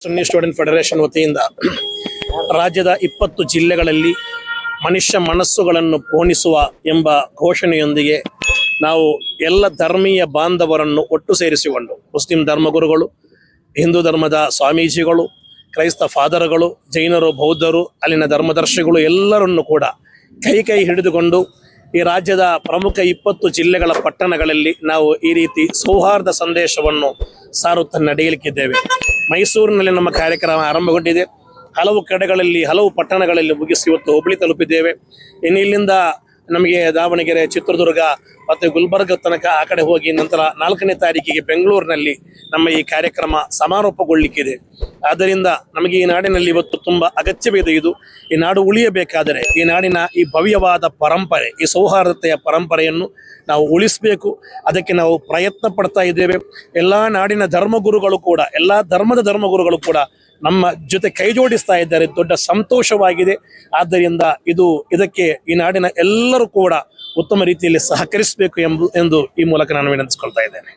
ಸುನ್ನಿ student federation ವತಿಯಿಂದ ರಾಜ್ಯದ 20 ಜಿಲ್ಲೆಗಳಲ್ಲಿ ಮನುಷ್ಯ ಮನಸ್ಸುಗಳನ್ನು ಪೋಣಿಸುವ ಎಂಬ ಘೋಷಣೆಯೊಂದಿಗೆ ನಾವು ಎಲ್ಲ ಧರ್ಮೀಯ ಬಾಂಧವರನ್ನು ಒಟ್ಟು ಸೇರಿಸಿಕೊಂಡು ಮುಸ್ಲಿಂ ಧರ್ಮಗುರುಗಳು, ಹಿಂದೂ ಧರ್ಮದ ಸ್ವಾಮೀಜಿಗಳು, ಕ್ರೈಸ್ತ ಫಾದರ್ಗಳು, ಜೈನರು, ಬೌದ್ಧರು, ಅಲ್ಲಿನ ಧರ್ಮದರ್ಶಿಗಳು ಎಲ್ಲರನ್ನು ಕೂಡ ಕೈ ಹಿಡಿದುಕೊಂಡು ಈ ರಾಜ್ಯದ ಪ್ರಮುಖ 20 ಜಿಲ್ಲೆಗಳ ಪಟ್ಟಣಗಳಲ್ಲಿ ನಾವು ಈ ರೀತಿ ಸೌಹಾರ್ದ ಸಂದೇಶವನ್ನು ಸಾರುತ್ತಾ ನಡೆಯಲಿಕ್ಕಿದ್ದೇವೆ. ಮೈಸೂರಿನಲ್ಲಿ ನಮ್ಮ ಕಾರ್ಯಕ್ರಮ ಆರಂಭಗೊಂಡಿದೆ. ಹಲವು ಕಡೆಗಳಲ್ಲಿ, ಹಲವು ಪಟ್ಟಣಗಳಲ್ಲಿ ಮುಗಿಸಿ ಇವತ್ತು ಹುಬ್ಬಳ್ಳಿ ತಲುಪಿದ್ದೇವೆ. ಇಲ್ಲಿಂದ ನಮಗೆ ದಾವಣಗೆರೆ, ಚಿತ್ರದುರ್ಗ ಮತ್ತು ಗುಲ್ಬರ್ಗ ತನಕ ಆ ಕಡೆ ಹೋಗಿ ನಂತರ 4ನೇ ತಾರೀಕಿಗೆ ಬೆಂಗಳೂರಿನಲ್ಲಿ ನಮ್ಮ ಈ ಕಾರ್ಯಕ್ರಮ ಸಮಾರೋಪಗೊಳ್ಳಿಕ್ಕಿದೆ. ಆದ್ದರಿಂದ ನಮಗೆ ಈ ನಾಡಿನಲ್ಲಿ ಇವತ್ತು ತುಂಬ ಅಗತ್ಯವಿದೆ. ಈ ನಾಡು ಉಳಿಯಬೇಕಾದರೆ ಈ ನಾಡಿನ ಈ ಭವ್ಯವಾದ ಪರಂಪರೆ, ಈ ಸೌಹಾರ್ದತೆಯ ಪರಂಪರೆಯನ್ನು ನಾವು ಉಳಿಸಬೇಕು. ಅದಕ್ಕೆ ನಾವು ಪ್ರಯತ್ನ ಪಡ್ತಾ ಇದ್ದೇವೆ. ಎಲ್ಲ ನಾಡಿನ ಧರ್ಮಗುರುಗಳು ಕೂಡ, ಎಲ್ಲ ಧರ್ಮದ ಧರ್ಮಗುರುಗಳು ಕೂಡ ನಮ್ಮ ಜೊತೆ ಕೈ ಜೋಡಿಸ್ತಾ ಇದ್ದಾರೆ. ದೊಡ್ಡ ಸಂತೋಷವಾಗಿದೆ. ಆದ್ದರಿಂದ ಇದಕ್ಕೆ ಈ ನಾಡಿನ ಎಲ್ಲರೂ ಕೂಡ ಉತ್ತಮ ರೀತಿಯಲ್ಲಿ ಸಹಕರಿಸಬೇಕು ಎಂದು ಈ ಮೂಲಕ ನಾನು ವಿನಂತಿಸಿಕೊಳ್ತಾ ಇದ್ದೇನೆ.